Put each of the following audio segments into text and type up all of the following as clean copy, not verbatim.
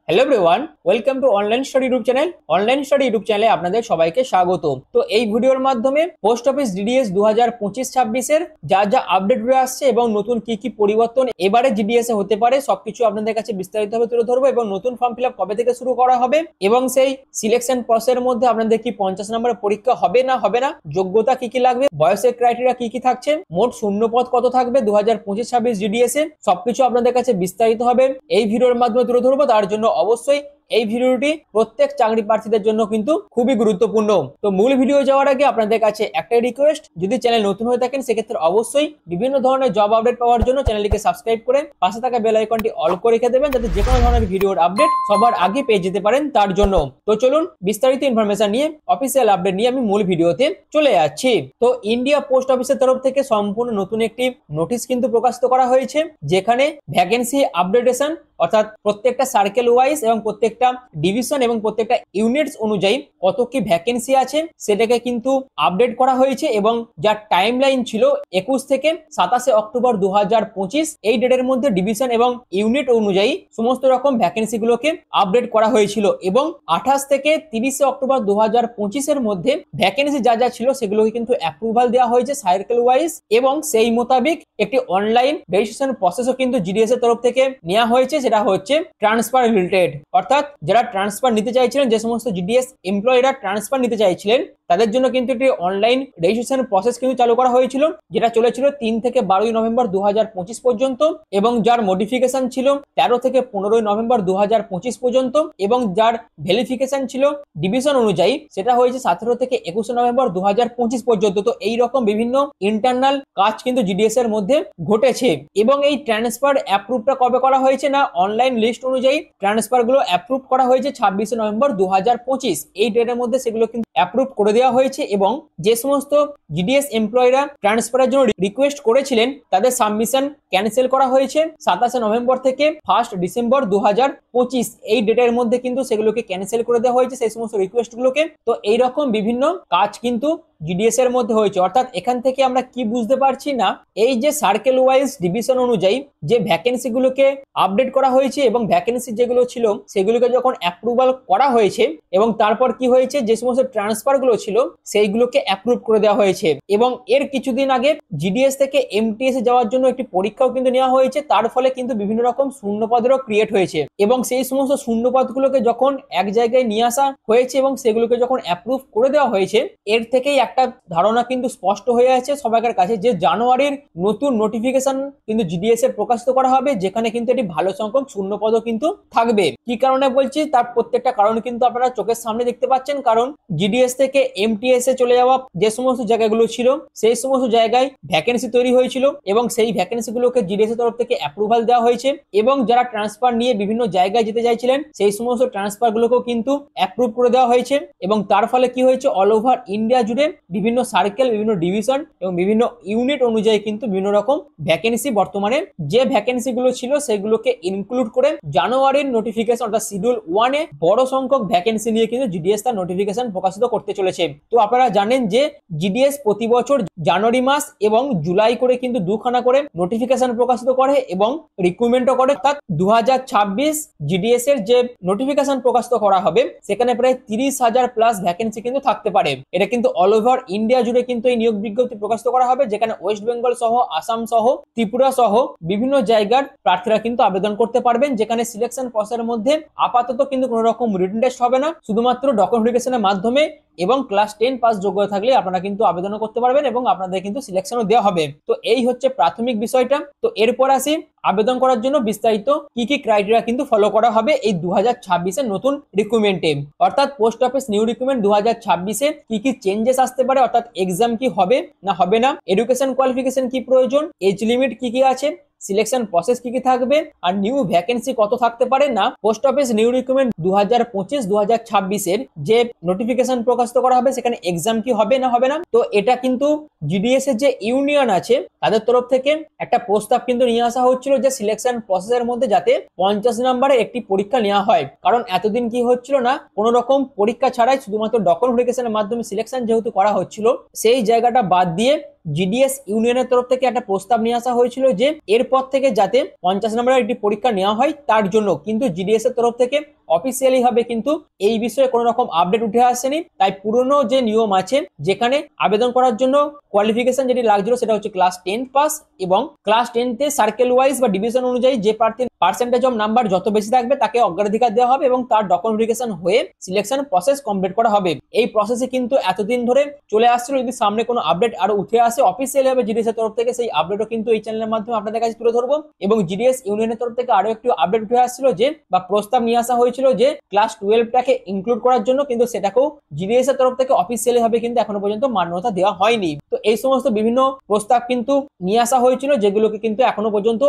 Hello everyone, welcome to online study YouTube channel. Online study YouTube চ্যানেলে আপনাদের সবাইকে স্বাগত। তো এই ভিডিওর মাধ্যমে পোস্ট অফিস ডিডিএস 2025-26 যা যা আপডেট হয়ে আসছে এবং নতুন কি কি পরিবর্তন এবারে জিডিএস এ হতে পারে সবকিছু আপনাদের কাছে বিস্তারিতভাবে তুলে ধরবো এবং নতুন ফর্ম ফিল আপ কবে থেকে শুরু করা হবে এবং সেই সিলেকশন প্রসেসের মধ্যে আপনাদের কি 50 নম্বরের পরীক্ষা হবে না যোগ্যতা কি কি লাগবে, বয়সের ক্রাইটেরিয়া কি কি থাকছে, মোট শূন্যপদ কত থাকবে 2025-26 জিডিএস এ সবকিছু আপনাদের কাছে বিস্তারিত হবে এই ভিডিওর মাধ্যমে তুলে ধরবো। তার জন্য অবশ্যই এই ভিডিওটি প্রত্যেক চাকরি প্রার্থীদের জন্য কিন্তু খুবই গুরুত্বপূর্ণ। তো মূল ভিডিও যাওয়ার আগে আপনাদের কাছে একটাই রিকোয়েস্ট, যদি চ্যানেল নতুন হয়ে থাকেন সেক্ষেত্রে অবশ্যই বিভিন্ন ধরনের জব আপডেট পাওয়ার জন্য চ্যানেলটিকে সাবস্ক্রাইব করে পাশে থাকা বেল আইকনটি অল করে রেখে দেবেন, যাতে যে কোনো ধরনের ভিডিওর আপডেট সবার আগে পেয়ে যেতে পারেন তার জন্য। তো চলুন বিস্তারিত ইনফরমেশন নিয়ে অফিসিয়াল আপডেট নিয়ে আমি মূল ভিডিওতে চলে যাচ্ছি। তো ইন্ডিয়া পোস্ট অফিসের তরফ থেকে সম্পূর্ণ নতুন একটি নোটিশ কিন্তু প্রকাশিত করা হয়েছে, যেখানে ভ্যাকেন্সি আপডেটেশন অর্থাৎ প্রত্যেকটা সার্কেল ওয়াইজ এবং প্রত্যেকটা ডিভিশন এবং প্রত্যেকটা ইউনিটস অনুযায়ী কত কি ভ্যাকেন্সি আছে সেটাকে কিন্তু আপডেট করা হয়েছে এবং যার টাইম লাইন ছিল 21 থেকে 27 অক্টোবর 2025 এই ডেটের মধ্যে ডিভিশন এবং ইউনিট অনুযায়ী সমস্ত রকম ভ্যাকেন্সি গুলোকে আপডেট করা হয়েছিল এবং 28 থেকে 30 অক্টোবর 2025 এর মধ্যে ভ্যাকেন্সি যা যা ছিল সেগুলোকে কিন্তু অ্যাপ্রুভাল দেওয়া হয়েছে সার্কেল ওয়াইজ এবং সেই মোতাবেক একটি অনলাইন রেজিস্ট্রেশন প্রসেসও কিন্তু জিডিএস এর তরফ থেকে নেওয়া হয়েছে, সেটা হচ্ছে ট্রান্সফার রিলেটেড। অর্থাৎ যারা ট্রান্সফার নিতে চাইছিলেন, যে সমস্ত জিডিএস এমপ্লয়িরা ট্রান্সফার নিতে চাইছিলেন তাদের জন্য কিন্তু একটি অনলাইন রেজিস্ট্রেশন প্রসেস কিন্তু চালু করা হয়েছিল, যেটা চলেছিল 3 থেকে 12 নভেম্বর 2025 পর্যন্ত এবং যার মডিফিকেশন ছিল 13 থেকে 15 নভেম্বর 2025 পর্যন্ত এবং যার ভেরিফিকেশন ছিল ডিভিশন অনুযায়ী সেটা হয়েছে 17 থেকে 21 নভেম্বর 2025 পর্যন্ত। তো এই রকম বিভিন্ন ইন্টারনাল কাজ কিন্তু জিডিএস এর মধ্যে ঘটেছে এবং এই ট্রান্সফার অ্যাপ্রুভটা কবে করা হয়েছে না, অনলাইন লিস্ট অনুযায়ী ট্রান্সফার গুলো অ্যাপ্রুভ করা হয়েছে 26 নভেম্বর 2025 এই ডেটের মধ্যে সেগুলো কিন্তু অ্যাপ্রুভ করে দেওয়া হয়েছে এবং যে সমস্ত জিডিএস এমপ্লয়িরা ট্রান্সফারের জন্য রিকোয়েস্ট করেছিলেন তাদের সাবমিশন ক্যান্সেল করা হয়েছে 27 নভেম্বর থেকে 1 ডিসেম্বর 2025 এই ডেটের মধ্যে কিন্তু সেগুলোকে ক্যান্সেল করে দেওয়া হয়েছে সেই সমস্ত রিকোয়েস্ট গুলোকে। তো এইরকম বিভিন্ন কাজ কিন্তু জিডিএস এর মধ্যে হয়েছে। অর্থাৎ এখান থেকে আমরা কি বুঝতে পারছি না, এই যে সার্কেল ওয়াইজ ডিভিশন অনুযায়ী যে ভ্যাকেন্সি গুলোকে আপডেট করা হয়েছে এবং ভ্যাকেন্সি যেগুলো ছিল সেগুলোকে যখন অ্যাপ্রুভাল করা হয়েছে এবং তারপর কি হয়েছে যে সমস্ত ট্রান্সফার গুলো ছিল সেইগুলোকে অ্যাপ্রুভ করে দেওয়া হয়েছে এবং এর কিছুদিন আগে জিডিএস থেকে এমটিএস এ যাওয়ার জন্য একটি পরীক্ষাও কিন্তু নেওয়া হয়েছে, তার ফলে কিন্তু বিভিন্ন রকম শূন্যপদেরও ক্রিয়েট হয়েছে এবং সেই সমস্ত শূন্যপদগুলোকে যখন এক জায়গায় নিয়ে আসা হয়েছে এবং সেগুলোকে যখন অ্যাপ্রুভ করে দেওয়া হয়েছে এর থেকেই একটা ধারণা কিন্তু স্পষ্ট হয়ে আছে সবার কাছে যে জানুয়ারির নতুন নোটিফিকেশন কিন্তু জিডিএস এ প্রকাশিত করা হবে, যেখানে কিন্তু এটি ভালো সংখ্যক শূন্যপদও কিন্তু থাকবে। কি কারণে বলছি তার প্রত্যেকটা কারণ কিন্তু আপনারা চোখের সামনে দেখতে পাচ্ছেন, কারণ জিডিএস থেকে এমটিএস এ চলে যাওয়া যে সমস্ত জায়গাগুলো ছিল সেই সমস্ত জায়গায় ভ্যাকেন্সি তৈরি হয়েছিল এবং সেই ভ্যাকেন্সি গুলোকে জিডিএস এর তরফ থেকে অ্যাপ্রুভাল দেওয়া হয়েছে এবং যারা ট্রান্সফার নিয়ে বিভিন্ন জায়গায় যেতে চাইছিলেন সেই সমস্ত ট্রান্সফার গুলোকেও কিন্তু অ্যাপ্রুভ করে দেওয়া হয়েছে এবং তার ফলে কি হয়েছে অল ওভার ইন্ডিয়া জুড়ে বিভিন্ন সার্কেল, বিভিন্ন ডিভিশন এবং বিভিন্ন ইউনিট অনুযায়ী কিন্তু বিভিন্ন রকম ভ্যাকেন্সি বর্তমানে যে ভ্যাকেন্সি গুলো ছিল সেগুলোকে ইনক্লুড করে জানুয়ারির নোটিফিকেশন অর্থাৎ শিডিউল 1 এ বড় সংখ্যক ভ্যাকেন্সি নিয়ে কিন্তু জিডিএস তার নোটিফিকেশন প্রকাশিত করতে চলেছে। তো আপনারা জানেন যে জিডিএস প্রতি বছর জানুয়ারি মাস এবং জুলাই করে কিন্তু দুখানা করে নোটিফিকেশন প্রকাশিত করে এবং রিক্রুটমেন্টও করে। অর্থাৎ 2026 জিডিএস এর যে নোটিফিকেশন প্রকাশিত করা হবে সেখানে প্রায় 30,000 প্লাস ভ্যাকেন্সি কিন্তু থাকতে পারে। এটা কিন্তু অল ওভার ইন্ডিয়া জুড়ে কিন্তু এই নিয়োগ বিজ্ঞপ্তি প্রকাশিত করা হবে, যেখানে ওয়েস্ট বেঙ্গল সহ, আসাম সহ, ত্রিপুরা সহ বিভিন্ন জায়গার প্রার্থীরা কিন্তু আবেদন করতে পারবেন, যেখানে সিলেকশন প্রসেসের মধ্যে আপাতত কিন্তু কোনো রকম রিটেন টেস্ট হবে না, শুধুমাত্র ডকুমেন্টেশনের মাধ্যমে এবং ক্লাস 10 পাস যোগ্যতা থাকলে আপনারা কিন্তু আবেদনও করতে পারবেন এবং আপনাদের কিন্তু সিলেকশনও দেওয়া হবে। তো এই হচ্ছে প্রাথমিক বিষয়টা। তো এরপর আসি আবেদন করার জন্য বিস্তারিত কি কি ক্রাইটেরিয়া কিন্তু ফলো করা হবে এই 2026 এর নতুন রিক্রুটমেন্টে। অর্থাৎ পোস্ট অফিস নিউ রিক্রুটমেন্ট 2026 এ কি কি চেঞ্জেস আসতে পারে, অর্থাৎ এক্সাম কি হবে না, এডুকেশন কোয়ালিফিকেশন কি প্রয়োজন, এজ লিমিট কি কি আছে, সিলেকশন প্রসেস কি কি থাকবে আর নিউ ভ্যাকেন্সি কত থাকতে পারে না, পোস্ট অফিস নিউ রিক্রুটমেন্ট 2025-2026 এর যে নোটিফিকেশন প্রকাশিত করা হবে সেখানে এক্সাম কি হবে না। তো এটা কিন্তু জিডিএস এর যে ইউনিয়ন আছে তাদের তরফ থেকে একটা প্রস্তাব কিন্তু নিয়ে আসা হচ্ছিল যে সিলেকশন প্রসেসের মধ্যে যাতে 50 নম্বরের একটি পরীক্ষা নেওয়া হয়, কারণ এতদিন কি হচ্ছিল না কোনো রকম পরীক্ষা ছাড়াই শুধুমাত্র ডকুমেন্টেশনের মাধ্যমে সিলেকশন যেহেতু করা হচ্ছিল সেই জায়গাটা বাদ দিয়ে জিডিএস ইউনিয়নের তরফ থেকে একটা প্রস্তাব নিয়ে আসা হয়েছিল যে এরপর এরপর থেকে যাতে 50 নম্বরের একটি পরীক্ষা নেওয়া হয় তার জন্য কিন্তু জিডিএস এর তরফ থেকে অফিসিয়ালি ভাবে কিন্তু এই বিষয়ে কোনো রকম আপডেট উঠে আসেনি। তাই পুরনো যে নিয়ম আছে যেখানে আবেদন করার জন্য কোয়ালিফিকেশন যেটি লাগছিল সেটা হচ্ছে ক্লাস 10 পাস, এবং ক্লাস 10 সার্কেল ওয়াইজ বা ডিভিশন অনুযায়ী যে প্রার্থীর পার্সেন্টেজ অফ নাম্বার যত বেশি থাকবে তাকে অগ্রাধিকার দেওয়া হবে এবং তার ডকুমেন্টেশন হয়ে সিলেকশন প্রসেস কমপ্লিট করা হবে। এই প্রসেসে কিন্তু এতদিন ধরে চলে আসছিল। যদি সামনে কোনো আপডেট আরো উঠে আসে অফিসিয়ালি ভাবে জিডিএস এর তরফ থেকে, সেই আপডেটও কিন্তু এই চ্যানেলের মাধ্যমে আপনাদের কাছে তুলে ধরবো। এবং জিডিএস ইউনিয়নের তরফ থেকে আরো একটি আপডেট উঠে আসছিল যে বা প্রস্তাব নিয়ে আসা হয়েছিল যে ক্লাস 12টাকে ইনক্লুড করার জন্য, কিন্তু সেটাকেও জিডিএস এর তরফ থেকে অফিসিয়ালি ভাবে কিন্তু এখনো পর্যন্ত মান্যতা দেওয়া হয়নি। তো এই সমস্ত বিভিন্ন প্রস্তাব কিন্তু নিয়ে আসা হয়েছিল যেগুলোকে কিন্তু এখনো পর্যন্ত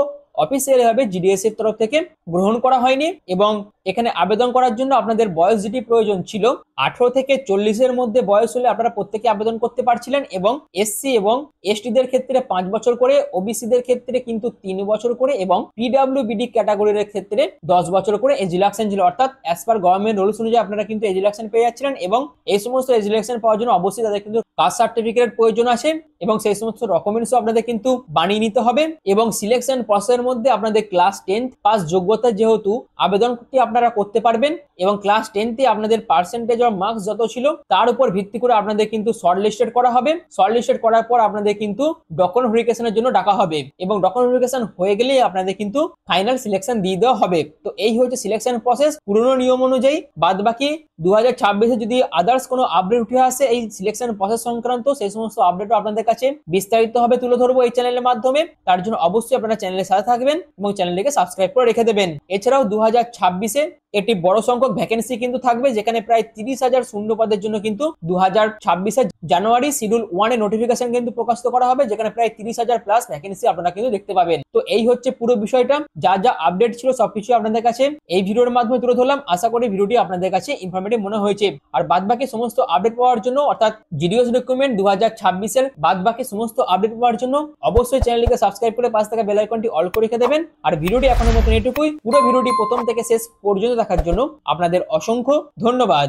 অফিসিয়ালি ভাবে জিডিএস এর তরফ থেকে গ্রহণ করা হয়নি। এবং এখানে আবেদন করার জন্য আপনাদের বয়স যেটি প্রয়োজন ছিল 18 থেকে 40-এর মধ্যে বয়স হলে আপনারা প্রত্যেকে আবেদন করতে পারছিলেন, এবং এসসি এবং এসটিদের ক্ষেত্রে 5 বছর করে, ওবিসিদের ক্ষেত্রে কিন্তু 3 বছর করে, এবং পিডব্লিউবিডি ক্যাটাগরির ক্ষেত্রে 10 বছর করে এজ রিল্যাক্সেশন ছিল। অর্থাৎ অ্যাজ পার গভর্নমেন্ট রুলস অনুযায়ী আপনারা কিন্তু এজ রিল্যাক্সেশন পেয়ে যাচ্ছিলেন। এবং এই সমস্ত এজ রিল্যাক্সেশন পাওয়ার জন্য অবশ্যই তাদের কিন্তু কাস্ট সার্টিফিকেট প্রয়োজন আছে এবং সেই সমস্ত ডকুমেন্টসও আপনাদের কিন্তু বানিয়ে নিতে হবে। এবং সিলেকশন প্রসেসের মধ্যে আপনাদের ক্লাস 10 পাস যোগ্যতা যেহেতু আবেদনটি আপনারা করতে পারবেন, এবং ক্লাস 10 আপনাদের পার্সেন্টেজ অফ মার্কস যত ছিল তার উপর ভিত্তি করে আপনাদের কিন্তু শর্ট লিস্টেড করা হবে। শর্ট লিস্টেড করার পর আপনাদের কিন্তু ডকুমেন্ট ভেরিফিকেশনের জন্য ডাকা হবে, এবং ডকুমেন্ট ভেরিফিকেশন হয়ে গেলেই আপনাদের কিন্তু ফাইনাল সিলেকশন দিয়ে দেওয়া হবে। তো এই হচ্ছে সিলেকশন প্রসেস পুরনো নিয়ম অনুযায়ী। বাদ বাকি 2026-এ যদি আদার্স কোনো আপডেট উঠে আসে এই সিলেকশন প্রসেস সংক্রান্ত, সেই সমস্ত আপডেটও আপনাদের কাছে বিস্তারিত ভাবে তুলে ধরবো এই চ্যানেলের মাধ্যমে। তার জন্য অবশ্যই আপনারা চ্যানেলের সাথে থাকবেন এবং চ্যানেলটিকে সাবস্ক্রাইব করে রেখে দেবেন। এছাড়াও 2026-এ একটি বড় সংখ্যক ভ্যাকেন্সি কিন্তু থাকবে, যেখানে প্রায় 30,000 শূন্য পদের জন্য কিন্তু 2026-এর জানুয়ারি শিডিউল 1-এ নোটিফিকেশন কিন্তু প্রকাশিত করা হবে, যেখানে প্রায় 30,000 প্লাস ভ্যাকেন্সি আপনারা কিন্তু দেখতে পাবেন। তো এই হচ্ছে পুরো বিষয়টা, যা যা আপডেট ছিল সবকিছু আপনাদের কাছে এই ভিডিওর মাধ্যমে তুলে ধরলাম। আশা করি ভিডিওটি আপনাদের কাছে ইনফরমেটিভ মনে হয়েছে। আর বাদবাকি সমস্ত আপডেট পাওয়ার জন্য, অর্থাৎ জিডিএস রিক্রুটমেন্ট 2026-এর বাদবাকি সমস্ত আপডেট পাওয়ার জন্য অবশ্যই চ্যানেলটিকে সাবস্ক্রাইব করে পাশে থাকা বেল আইকনটি অল করে রেখে দেবেন। আর ভিডিওটি এখনের মতন এটুকুই। পুরো ভিডিওটি প্রথম থেকে শেষ পর্যন্ত দেখার জন্য আপনাদের অসংখ্য ধন্যবাদ।